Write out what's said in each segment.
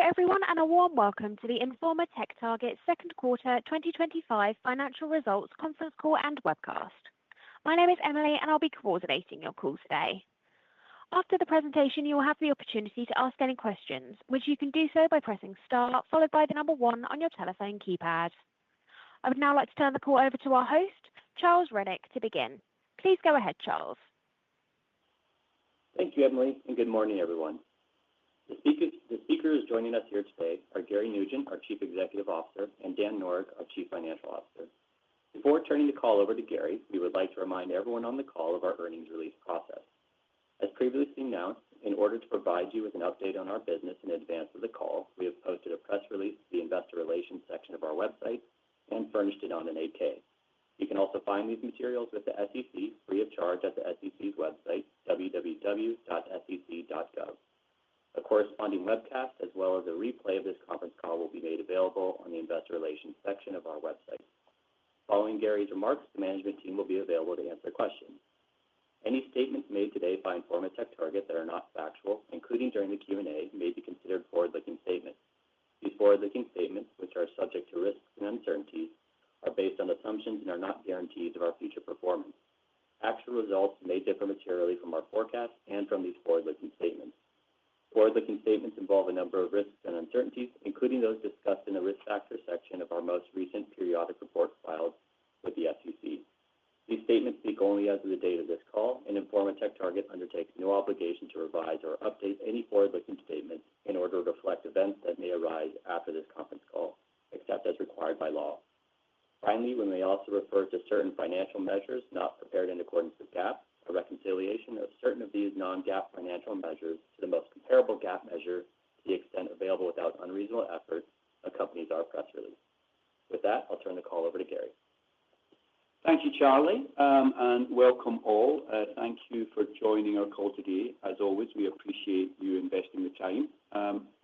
everyone, and a warm welcome to the Informa TechTarget second quarter 2025 financial results conference call and webcast. My name is Emily, and I'll be coordinating your call today. After the presentation, you will have the opportunity to ask any questions, which you can do so by pressing star followed by the number 1 on your telephone keypad. I would now like to turn the call over to our host, Charles Rennick, to begin. Please go ahead, Charles. Thank you, Emily, and good morning, everyone. The speakers joining us here today are Gary Nugent, our Chief Executive Officer, and Dan Noreck, our Chief Financial Officer. Before turning the call over to Gary, we would like to remind everyone on the call of our earnings release process. As previously announced, in order to provide you with an update on our business in advance of the call, we have posted a press release to the Investor Relations section of our website and furnished it on an 8-K. You can also find these materials with the SEC free of charge at the SEC's website, www.sec.gov. A corresponding webcast, as well as a replay of this conference call, will be made available on the Investor Relations section of our website. Following Gary's remarks, the management team will be available to answer questions. Any statements made today by Informa TechTarget that are not factual, including during the Q&A, may be considered forward-looking statements. These forward-looking statements, which are subject to risks and uncertainties, are based on assumptions and are not guarantees of our future performance. Actual results may differ materially from our forecasts and from these forward-looking statements. Forward-looking statements involve a number of risks and uncertainties, including those discussed in the Risk Factors section of our most recent periodic reports filed with the SEC. These statements speak only as of the date of this call, and Informa TechTarget undertakes no obligation to revise or update any forward-looking statements in order to reflect events that may arise after this conference call, except as required by law. Finally, we may also refer to certain financial measures not prepared in accordance with GAAP. A reconciliation of certain of these non-GAAP financial measures to the most comparable GAAP measure, to the extent available without unreasonable effort, accompanies our press release. With that, I'll turn the call over to Gary. Thank you, Charlie, and welcome all. Thank you for joining our call today. As always, we appreciate you investing the time.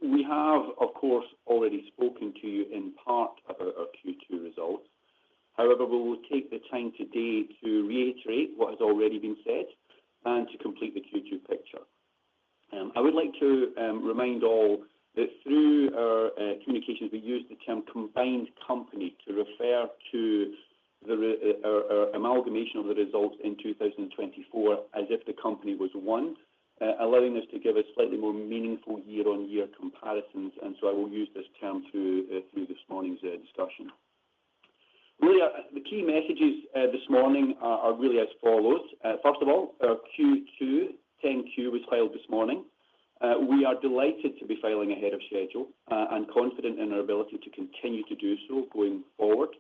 We have, of course, already spoken to you in part about our Q2 results. However, we will take the time today to reiterate what has already been said and to complete the Q2 picture. I would like to remind all that through our communications, we use the term combined company to refer to our amalgamation of the results in 2024 as if the company was one, allowing us to give us slightly more meaningful year-on-year comparisons. And so I will use this term through this morning's discussion. Really, the key messages this morning are really as follows. First of all, our Q2 10Q was filed this morning. We are delighted to be filing ahead of schedule and confident in our ability to continue to do so going forward.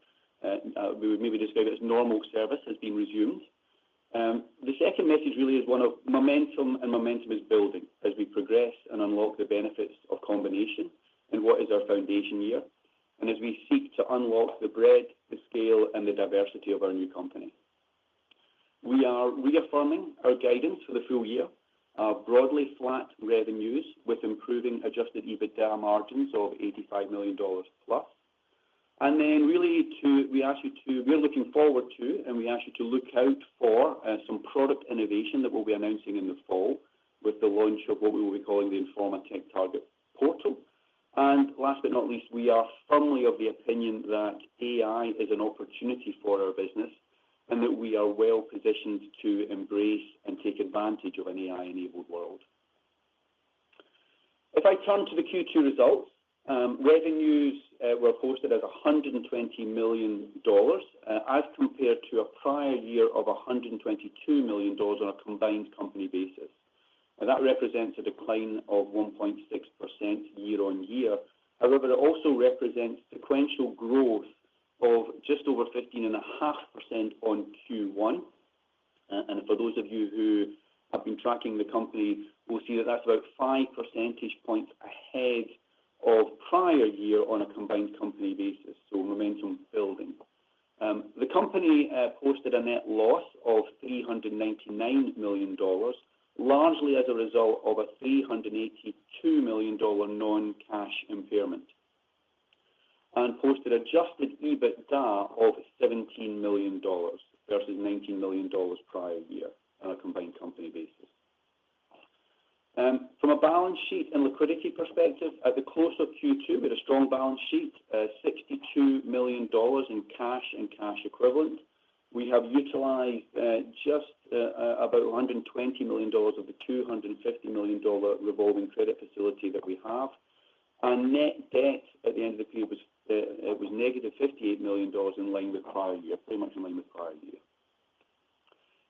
We would maybe describe it as normal service has been resumed. The second message really is one of momentum, and momentum is building as we progress and unlock the benefits of combination in what is our foundation year, and as we seek to unlock the breadth, the scale, and the diversity of our new company. We are reaffirming our guidance for the full year, broadly flat revenues with improving adjusted EBITDA margins of $85 million plus. And then really we're looking forward to, and we ask you to look out for some product innovation that we'll be announcing in the fall with the launch of what we will be calling the Informa TechTarget portal. And last but not least, we are firmly of the opinion that AI is an opportunity for our business and that we are well positioned to embrace and take advantage of an AI-enabled world. If I turn to the Q2 results, revenues were posted as $120 million as compared to a prior year of $122 million on a combined company basis. And that represents a decline of 1.6% year on year. However, it also represents sequential growth of just over 15.5% on Q1. And for those of you who have been tracking the company, we'll see that that's about 5 percentage points ahead of prior year on a combined company basis, so momentum building. The company posted a net loss of $399 million, largely as a result of a $382 million non-cash impairment, and posted adjusted EBITDA of $17 million versus $19 million prior year on a combined company basis. From a balance sheet and liquidity perspective, at the close of Q2 with a strong balance sheet, $62 million in cash and cash equivalent. We have utilized just about $120 million of the $250 million revolving credit facility that we have. And net debt at the end of the period was negative $58 million, in line with prior year, pretty much in line with prior year.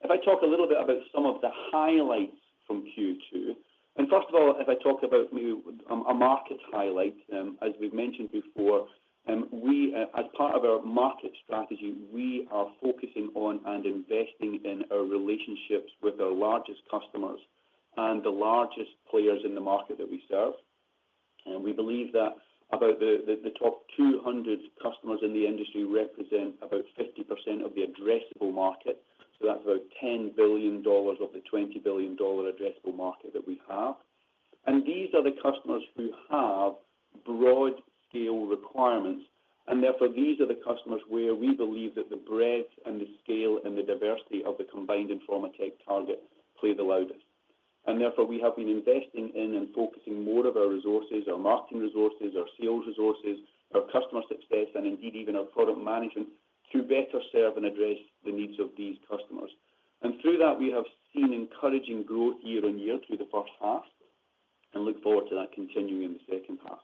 If I talk a little bit about some of the highlights from Q2, and first of all, if I talk about a market highlight, as we've mentioned before, we, as part of our market strategy, we are focusing on and investing in our relationships with our largest customers and the largest players in the market that we serve. And we believe that about the top 200 customers in the industry represent about 50% of the addressable market. So that's about $10 billion of the $20 billion addressable market that we have. And these are the customers who have broad scale requirements. And therefore, these are the customers where we believe that the breadth and the scale and the diversity of the combined Informa TechTarget play the loudest. And therefore, we have been investing in and focusing more of our resources, our marketing resources, our sales resources, our customer success, and indeed even our product management to better serve and address the needs of these customers. And through that, we have seen encouraging growth year on year through the first half and look forward to that continuing in the second half.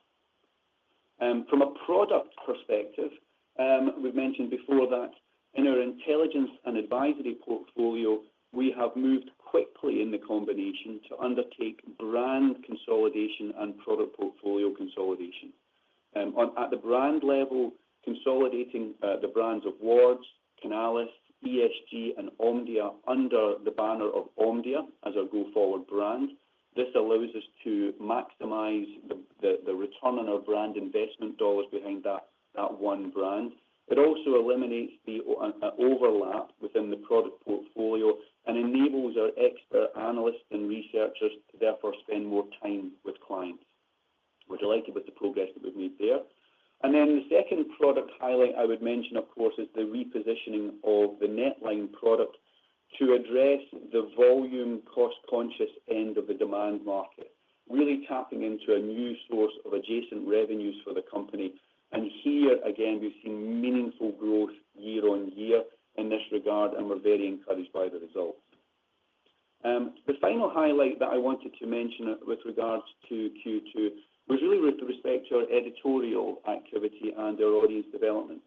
From a product perspective, we've mentioned before that in our intelligence and advisory portfolio, we have moved quickly in the combination to undertake brand consolidation and product portfolio consolidation. At the brand level, consolidating the brands of Wards, Canalys, ESG, and Omdia under the banner of Omdia as our go-forward brand. This allows us to maximize the return on our brand investment dollars behind that one brand. It also eliminates the overlap within the product portfolio and enables our expert analysts and researchers to therefore spend more time with clients. We're delighted with the progress that we've made there. And then the second product highlight I would mention, of course, is the repositioning of the NetLine product to address the volume, cost-conscious end of the demand market, really tapping into a new source of adjacent revenues for the company. And here, again, we've seen meaningful growth year on year in this regard, and we're very encouraged by the results. The final highlight that I wanted to mention with regards to Q2 was really with respect to our editorial activity and our audience development.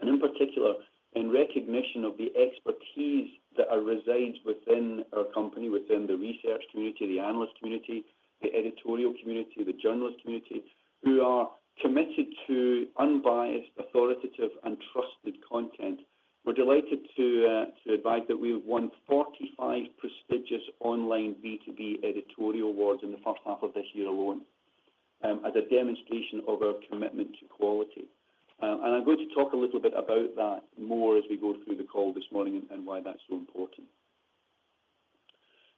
And in particular, in recognition of the expertise that resides within our company, within the research community, the analyst community, the editorial community, the journalist community, who are committed to unbiased, authoritative, and trusted content. We're delighted to advise that we've won 45 prestigious online B2B editorial awards in the first half of this year alone, as a demonstration of our commitment to quality. And I'm going to talk a little bit about that more as we go through the call this morning and why that's so important.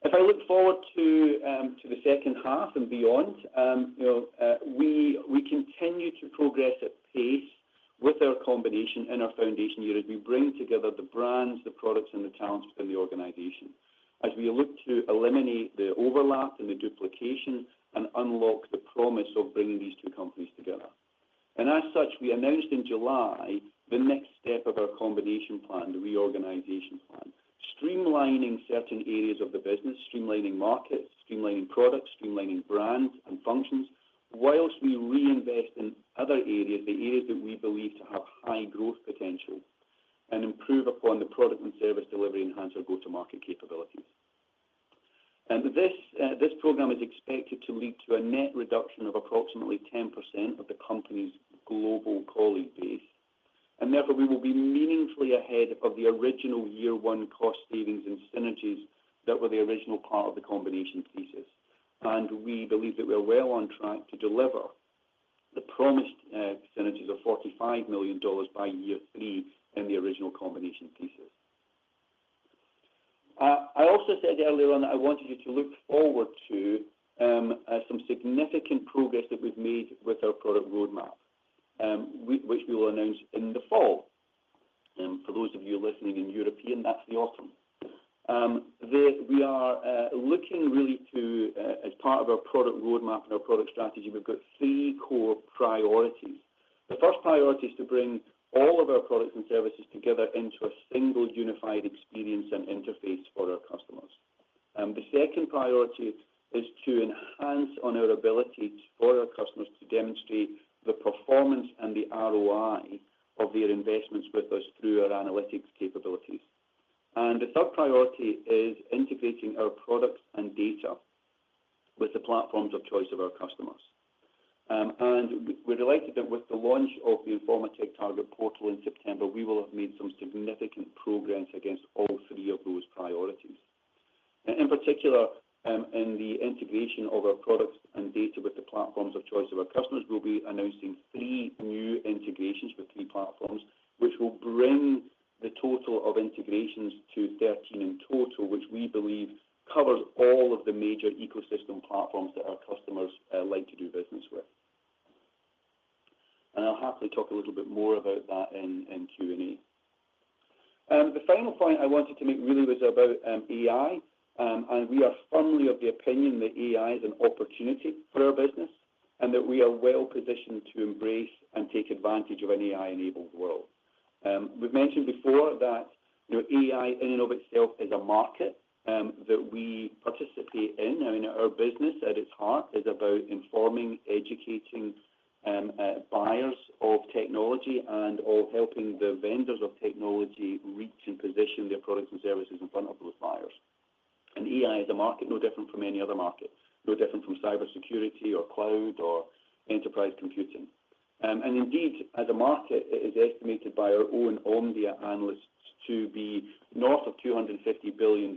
If I look forward to the second half and beyond, we continue to progress at pace with our combination in our foundation year as we bring together the brands, the products, and the talents within the organization, as we look to eliminate the overlap and the duplication and unlock the promise of bringing these two companies together. And as such, we announced in July the next step of our combination plan, the reorganization plan, streamlining certain areas of the business, streamlining markets, streamlining products, streamlining brands and functions, whilst we reinvest in other areas, the areas that we believe to have high growth potential, and improve upon the product and service delivery, enhance our go-to-market capabilities. And this program is expected to lead to a net reduction of approximately 10% of the company's global colleague base. And therefore, we will be meaningfully ahead of the original year one cost savings and synergies that were the original part of the combination thesis. And we believe that we're well on track to deliver the promised synergies of $45 million by year three in the original combination thesis. I also said earlier on that I wanted you to look forward to some significant progress that we've made with our product roadmap, which we will announce in the fall. For those of you listening in European, that's the autumn. We are looking really to, as part of our product roadmap and our product strategy, we've got three core priorities. The first priority is to bring all of our products and services together into a single unified experience and interface for our customers. The second priority is to enhance on our ability for our customers to demonstrate the performance and the ROI of their investments with us through our analytics capabilities. And the third priority is integrating our products and data with the platforms of choice of our customers. And we're delighted that with the launch of the Informa TechTarget portal in September, we will have made some significant progress against all three of those priorities. In particular, in the integration of our products and data with the platforms of choice of our customers, we'll be announcing 3 new integrations with 3 platforms, which will bring the total of integrations to 13 in total, which we believe covers all of the major ecosystem platforms that our customers like to do business with. And I'll happily talk a little bit more about that in Q&A. The final point I wanted to make really was about AI. And we are firmly of the opinion that AI is an opportunity for our business and that we are well positioned to embrace and take advantage of an AI-enabled world. We've mentioned before that AI in and of itself is a market that we participate in. I mean, our business at its heart is about informing, educating buyers of technology and of helping the vendors of technology reach and position their products and services in front of those buyers. And AI is a market no different from any other market, no different from cybersecurity or cloud or enterprise computing. And indeed, as a market, it is estimated by our own Omdia analysts to be north of $250 billion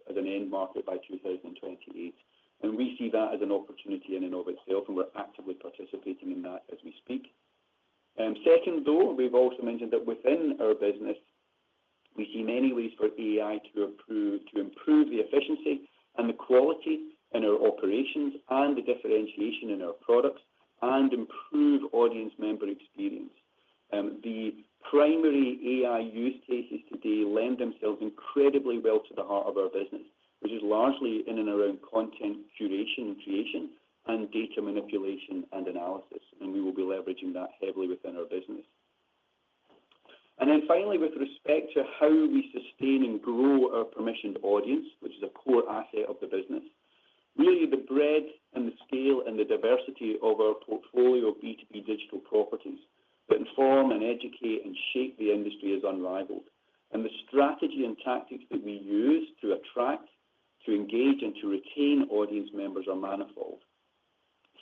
as an end market by 2028. And we see that as an opportunity in and of itself, and we're actively participating in that as we speak. Second, though, we've also mentioned that within our business, we see many ways for AI to improve the efficiency and the quality in our operations and the differentiation in our products and improve audience member experience. The primary AI use cases today lend themselves incredibly well to the heart of our business, which is largely in and around content curation and creation and data manipulation and analysis. And we will be leveraging that heavily within our business. And then finally, with respect to how we sustain and grow our permissioned audience, which is a core asset of the business, really the breadth and the scale and the diversity of our portfolio of B2B digital properties that inform and educate and shape the industry is unrivaled. And the strategy and tactics that we use to attract, to engage, and to retain audience members are manifold.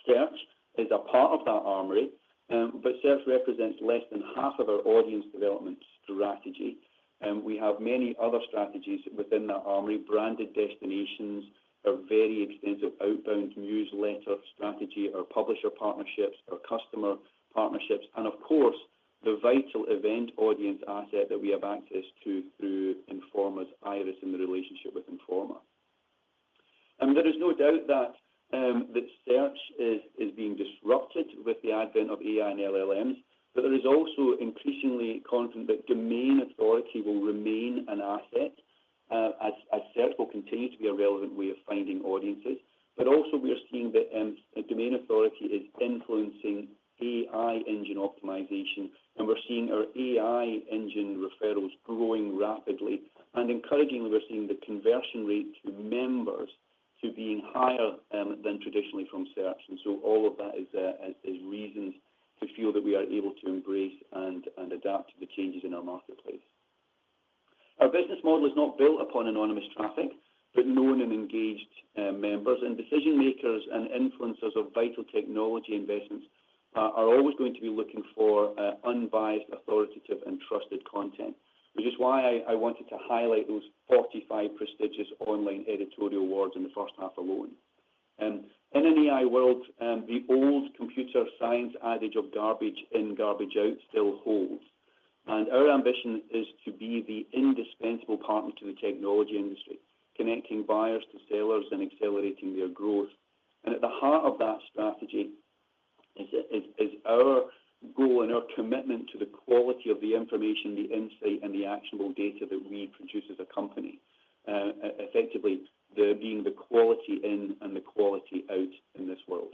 Search is a part of that armory, but search represents less than half of our audience development strategy. We have many other strategies within that armory, branded destinations, our very extensive outbound newsletter strategy, our publisher partnerships, our customer partnerships, and of course, the vital event audience asset that we have access to through Informa's Iris and the relationship with Informa. And there is no doubt that search is being disrupted with the advent of AI and LLMs, but there is also increasingly confident that domain authority will remain an asset as search will continue to be a relevant way of finding audiences. But also we are seeing that domain authority is influencing AI engine optimization, and we're seeing our AI engine referrals growing rapidly. And encouragingly, we're seeing the conversion rate to members to being higher than traditionally from search. And so all of that is reasons to feel that we are able to embrace and adapt to the changes in our marketplace. Our business model is not built upon anonymous traffic, but known and engaged members. And decision makers and influencers of vital technology investments are always going to be looking for unbiased, authoritative, and trusted content, which is why I wanted to highlight those 45 prestigious online editorial awards in the first half alone. In an AI world, the old computer science adage of garbage in, garbage out still holds. And our ambition is to be the indispensable partner to the technology industry, connecting buyers to sellers and accelerating their growth. And at the heart of that strategy is our goal and our commitment to the quality of the information, the insight, and the actionable data that we produce as a company, effectively being the quality in and the quality out in this world.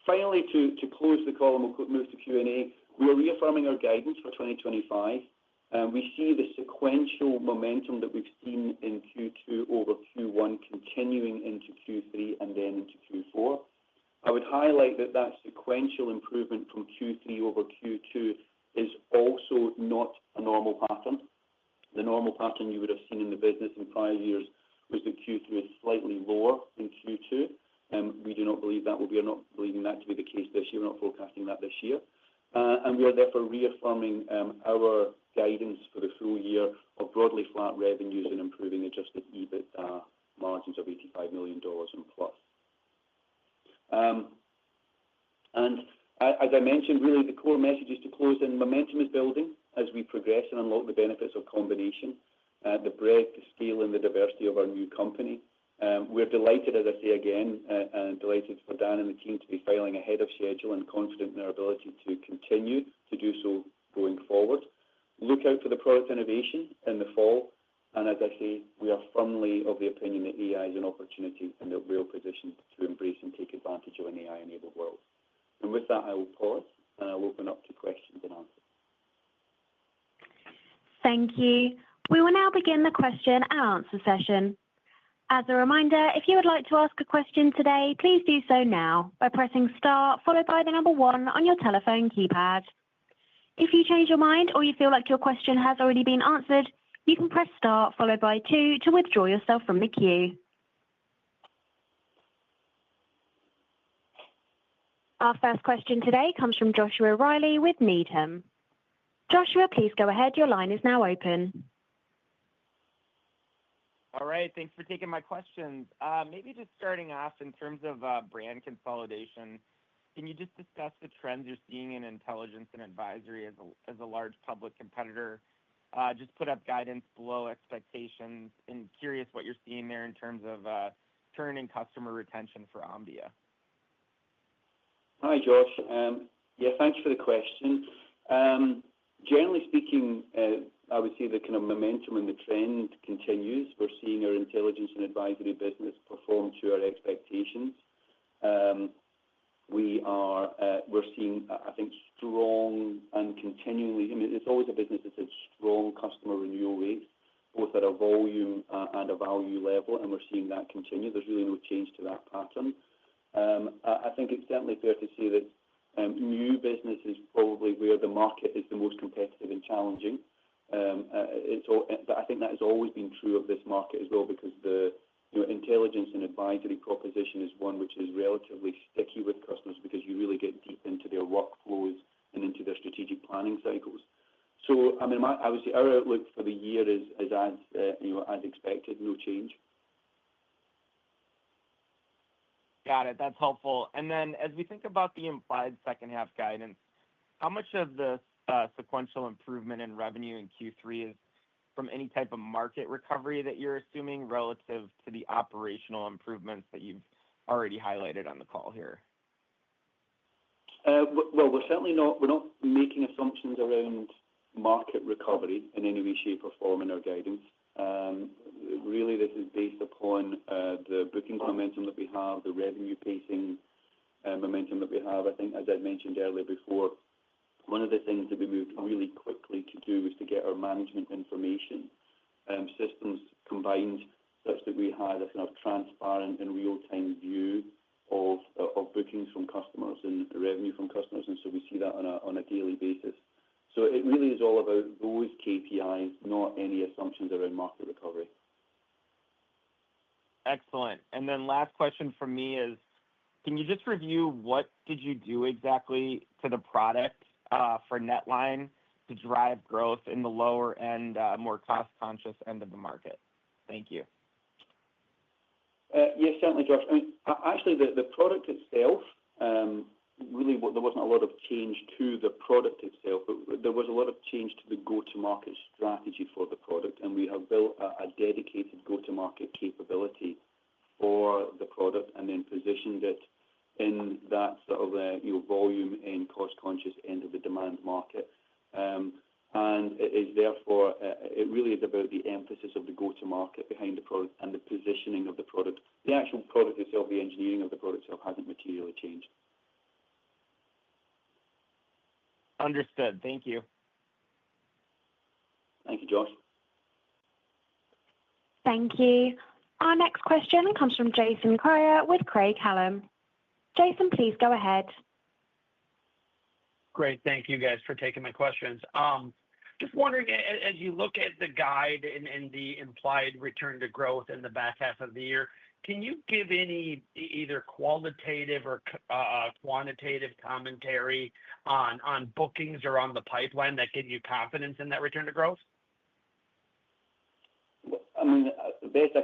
Finally, to close the call, and we'll move to Q&A, we are reaffirming our guidance for 2025. We see the sequential momentum that we've seen in Q2 over Q1 continuing into Q3 and then into Q4. I would highlight that sequential improvement from Q3 over Q2 is also not a normal pattern. The normal pattern you would have seen in the business in prior years was that Q3 is slightly lower than Q2. We do not believe that. We are not believing that to be the case this year. We're not forecasting that this year. And we are therefore reaffirming our guidance for the full year of broadly flat revenues and improving adjusted EBITDA margins of $85 million and plus. And as I mentioned, really the core message is to close in. Momentum is building as we progress and unlock the benefits of combination, the breadth, the scale, and the diversity of our new company. We're delighted, as I say again, and delighted for Dan and the team to be filing ahead of schedule and confident in our ability to continue to do so going forward. Look out for the product innovation in the fall. And as I say, we are firmly of the opinion that AI is an opportunity and that we're positioned to embrace and take advantage of an AI-enabled world. And with that, I will pause and I'll open up to questions and answers. Thank you. We will now begin the question and answer session. As a reminder, if you would like to ask a question today, please do so now by pressing star followed by the number 1 on your telephone keypad. If you change your mind or you feel like your question has already been answered, you can press star followed by 2 to withdraw yourself from the queue. Our first question today comes from Joshua Riley with Needham. Joshua, please go ahead. Your line is now open. All right. Thanks for taking my questions. Maybe just starting off in terms of brand consolidation, can you just discuss the trends you're seeing in intelligence and advisory as a large public competitor? Just put up guidance below expectations, and curious what you're seeing there in terms of churn and customer retention for Omdia. Hi, Josh. Yeah, thanks for the question. Generally speaking, I would say the kind of momentum and the trend continues. We're seeing our intelligence and advisory business perform to our expectations. We're seeing, I think, strong and continually, I mean, it's always a business that has strong customer renewal rates, both at a volume and a value level, and we're seeing that continue. There's really no change to that pattern. I think it's certainly fair to say that new business is probably where the market is the most competitive and challenging. But I think that has always been true of this market as well, because the intelligence and advisory proposition is one which is relatively sticky with customers because you really get deep into their workflows and into their strategic planning cycles. So, I mean, I would say our outlook for the year is as expected, no change. Got it. That's helpful. And then as we think about the implied second half guidance, how much of the sequential improvement in revenue in Q3 is from any type of market recovery that you're assuming relative to the operational improvements that you've already highlighted on the call here? Well, we're not making assumptions around market recovery in any way, shape, or form in our guidance. Really, this is based upon the bookings momentum that we have, the revenue pacing momentum that we have. I think, as I mentioned earlier before, one of the things that we moved really quickly to do was to get our management information systems combined such that we had a kind of transparent and real-time view of bookings from customers and revenue from customers, and so we see that on a daily basis. So it really is all about those KPIs, not any assumptions around market recovery. Excellent. And then last question from me is, can you just review what did you do exactly to the product for NetLine to drive growth in the lower end, more cost-conscious end of the market? Thank you. Yes, certainly, Josh. I mean, actually, the product itself, really, there wasn't a lot of change to the product itself, but there was a lot of change to the go-to-market strategy for the product, and we have built a dedicated go-to-market capability for the product and then positioned it in that sort of volume and cost-conscious end of the demand market. And it is therefore, it really is about the emphasis of the go-to-market behind the product and the positioning of the product. The actual product itself, the engineering of the product itself hasn't materially changed. Understood. Thank you. Thank you, Josh. Thank you. Our next question comes from Jason Kreyer with Craig-Hallum. Jason, please go ahead. Great. Thank you guys for taking my questions. Just wondering, as you look at the guide and the implied return to growth in the back half of the year, can you give any either qualitative or quantitative commentary on bookings or on the pipeline that give you confidence in that return to growth? I mean, the best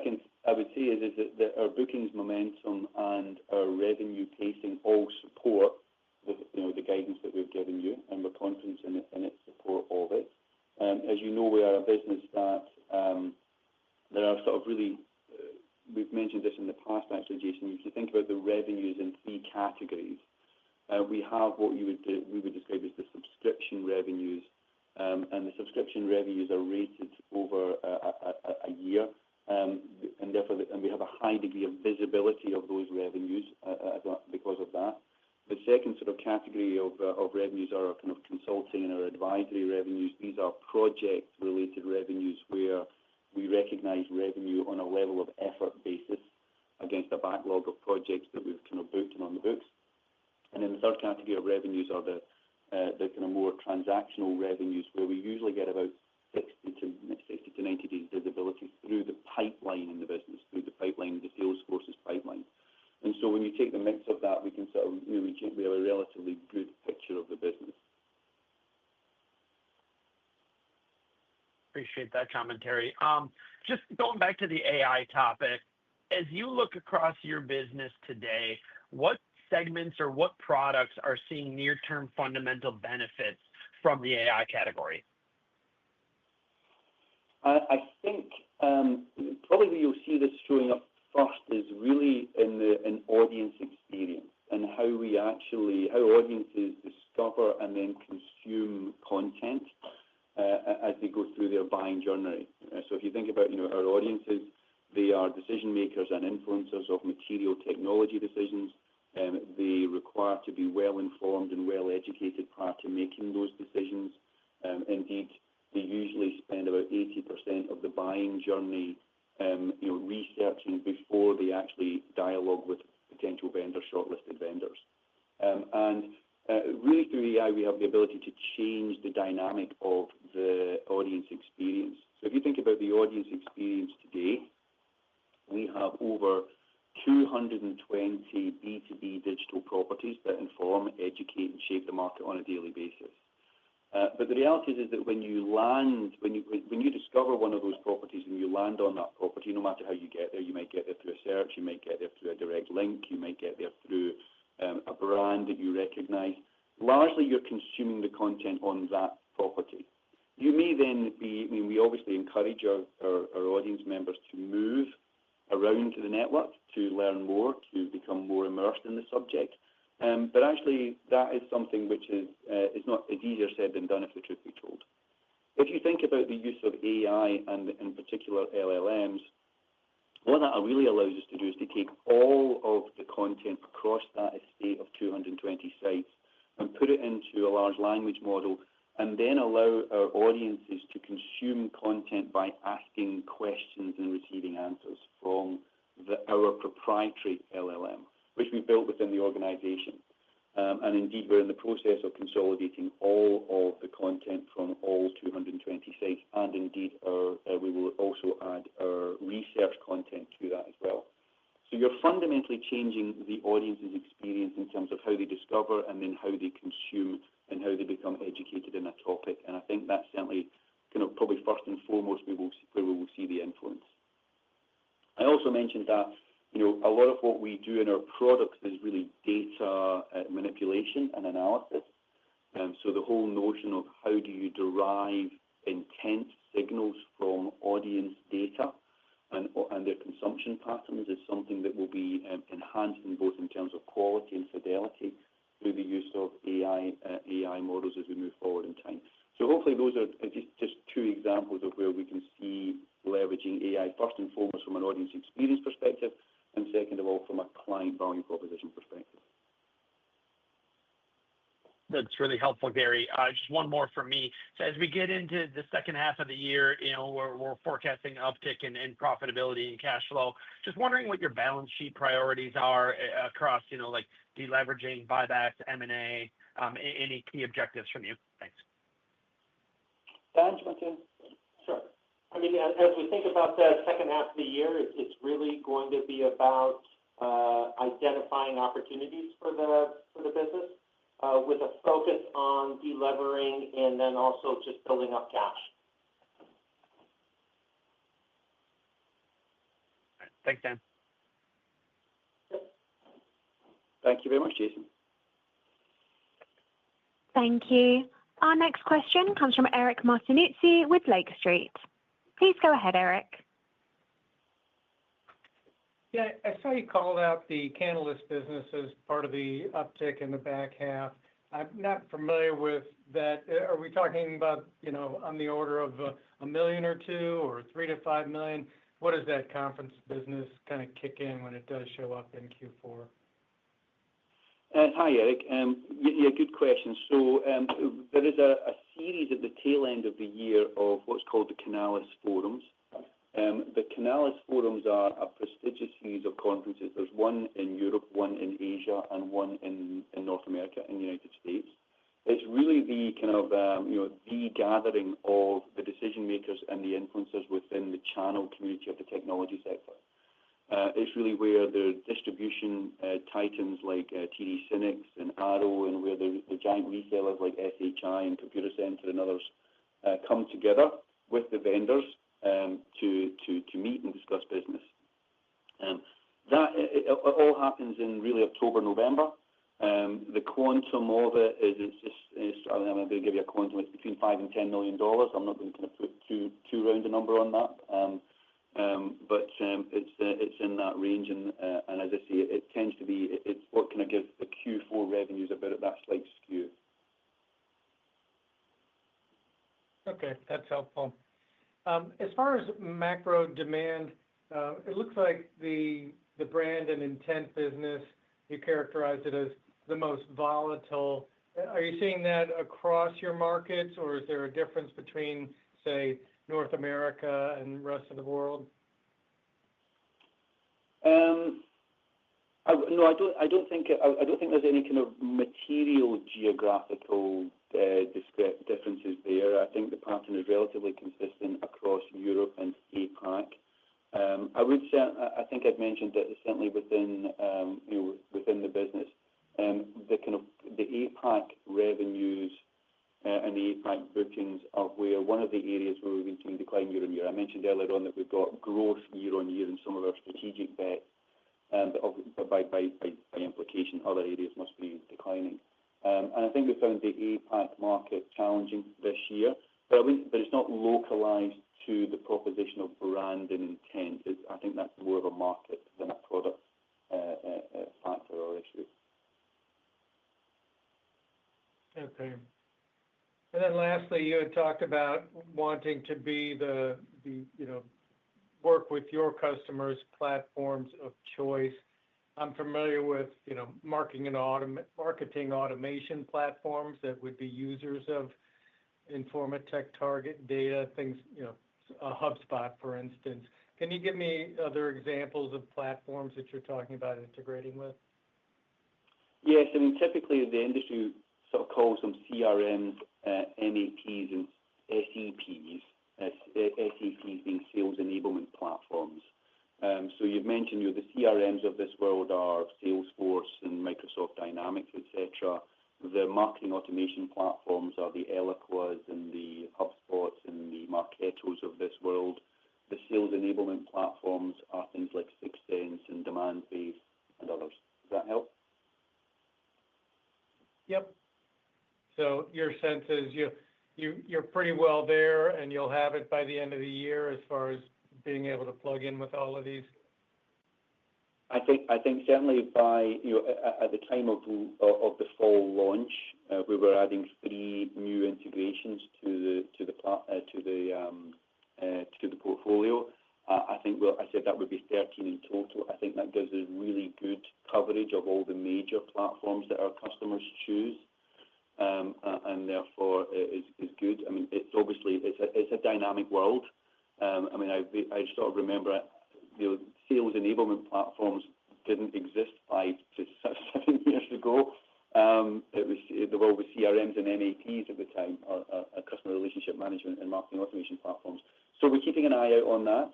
I would say is that our bookings momentum and our revenue pacing all support the guidance that we've given you, and we're confident in its support of it. As you know, we are a business that there are sort of really, we've mentioned this in the past actually, Jason, if you think about the revenues in three categories, we have what we would describe as the subscription revenues, and the subscription revenues are rated over a year, and therefore we have a high degree of visibility of those revenues because of that. The second sort of category of revenues are kind of consulting and our advisory revenues. These are project-related revenues where we recognize revenue on a level of effort basis against a backlog of projects that we've kind of booked and on the books. And then the third category of revenues are the kind of more transactional revenues where we usually get about 60 to 90 days visibility through the pipeline in the business, through the pipeline, the sales force's pipeline. And so when you take the mix of that, we can sort of really we have a relatively good picture of the business. Appreciate that commentary. Just going back to the AI topic, as you look across your business today, what segments or what products are seeing near-term fundamental benefits from the AI category? I think probably you'll see this showing up first is really in audience experience and how audiences discover and then consume content as they go through their buying journey. So if you think about our audiences, they are decision makers and influencers of material technology decisions. They require to be well informed and well educated prior to making those decisions. Indeed, they usually spend about 80% of the buying journey researching before they actually dialogue with potential vendors, shortlisted vendors. And really through AI, we have the ability to change the dynamic of the audience experience. So if you think about the audience experience today, we have over 220 B2B digital properties that inform, educate, and shape the market on a daily basis. But the reality is that when you discover one of those properties and you land on that property, no matter how you get there, you might get there through a search, you might get there through a direct link, you might get there through a brand that you recognize. Largely, you're consuming the content on that property. You may then we obviously encourage our audience members to move around to the network to learn more, to become more immersed in the subject. But actually, that is something which is easier said than done, if the truth be told. If you think about the use of AI and in particular LLMs, what that really allows us to do is to take all of the content across that estate of 220 sites and put it into a large language model and then allow our audiences to consume content by asking questions and receiving answers from our proprietary LLM, which we built within the organization. And indeed, we're in the process of consolidating all of the content from all 220 sites, and indeed, we will also add our research content to that as well. So you're fundamentally changing the audience's experience in terms of how they discover and then how they consume and how they become educated in a topic. And I think that's certainly probably first and foremost where we will see the influence. I also mentioned that a lot of what we do in our products is really data manipulation and analysis. So the whole notion of how do you derive intent signals from audience data and their consumption patterns is something that will be enhancing both in terms of quality and fidelity through the use of AI models as we move forward in time. So hopefully those are just two examples of where we can see leveraging AI first and foremost from an audience experience perspective, and second of all from a client value proposition perspective. That's really helpful, Gary. Just one more from me. So as we get into the second half of the year, we're forecasting uptick in profitability and cash flow. Just wondering what your balance sheet priorities are across, like deleveraging, buybacks, M&A, any key objectives from you. Thanks. Dan, do you want to? Sure. I mean, as we think about the second half of the year, it's really going to be about identifying opportunities for the business with a focus on delevering and then also just building up cash. Thanks, Dan. Thank you very much, Jason. Thank you. Our next question comes from Eric Martinuzzi with Lake Street. Please go ahead, Eric. Yeah, I saw you called out the Canalys business as part of the uptick in the back half. I'm not familiar with that. Are we talking about, on the order of $1 million or $2 million or $3 to $5 million? What does that conference business kind of kick in when it does show up in Q4? Hi, Eric. Yeah, good question. So there is a series at the tail end of the year of what's called the Canalys Forums. The Canalys Forums are a prestigious series of conferences. There's one in Europe, one in Asia, and one in North America, in the United States. It's really the kind of, the gathering of the decision makers and the influencers within the channel community of the technology sector. It's really where the distribution titans like TD SYNNEX and Arrow, and where the giant resellers like SHI and Computer Center and others come together with the vendors to meet and discuss business. It all happens in really October, November. The quantum of it I'm going to give you a quantum. It's between $5 and $10 million. I'm not going to kind of put too round a number on that. But it's in that range, and as I say, it tends to be it's what kind of gives the Q4 revenues a bit of that slight skew. Okay, that's helpful. As far as macro demand, it looks like the brand and intent business, you characterize it as the most volatile. Are you seeing that across your markets, or is there a difference between, say, North America and rest of the world? No, I don't think there's any kind of material geographical differences there. I think the pattern is relatively consistent across Europe and APAC. I would say, I think I've mentioned that certainly within within the business, the APAC revenues and the APAC bookings are where one of the areas where we've been seeing decline year on year. I mentioned earlier on that we've got growth year on year in some of our strategic bets, but by implication, other areas must be declining. And I think we found the APAC market challenging this year, but it's not localized to the proposition of brand and intent. I think that's more of a market than a product factor or issue. Okay. And then lastly, you had talked about wanting to be the work with your customers' platforms of choice. I'm familiar with, marketing automation platforms that would be users of Informa TechTarget data, things, HubSpot, for instance. Can you give me other examples of platforms that you're talking about integrating with? Yes, I mean, typically the industry sort of calls them CRMs, MAPs, and SEPs. SEPs being sales enablement platforms. So you've mentioned the CRMs of this world are Salesforce and Microsoft Dynamics, etc. The marketing automation platforms are the Eloquas and the HubSpots and the Marketos of this world. The sales enablement platforms are things like Sixthsense and Demandbase and others. Does that help? Yep. So your sense is you're pretty well there, and you'll have it by the end of the year as far as being able to plug in with all of these? I think certainly by at the time of the fall launch, we were adding 3 new integrations to the portfolio. I think I said that would be 13 in total. I think that gives us really good coverage of all the major platforms that our customers choose. and therefore is good. I mean, it's obviously it's a dynamic world. I mean, I sort of remember, sales enablement platforms didn't exist 5 to 7 years ago. It was the world with CRMs and MAPs at the time, or customer relationship management and marketing automation platforms. So we're keeping an eye out on that.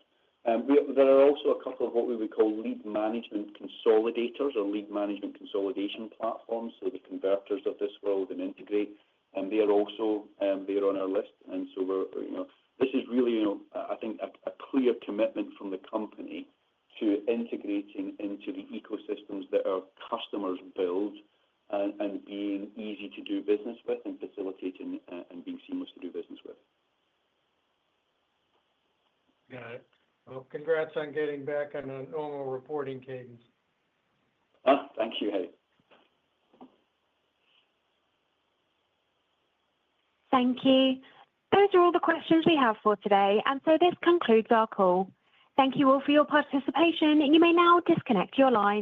There are also a couple of what we would call lead management consolidators or lead management consolidation platforms, so the converters of this world and Integrate, and they are also there on our list. And so this is really, I think, a clear commitment from the company to integrating into the ecosystems that our customers build and being easy to do business with and facilitating and being seamless to do business with. Got it. Well, congrats on getting back on a normal reporting cadence. Thank you, Harry. Thank you. Those are all the questions we have for today, and so this concludes our call. Thank you all for your participation. You may now disconnect your line.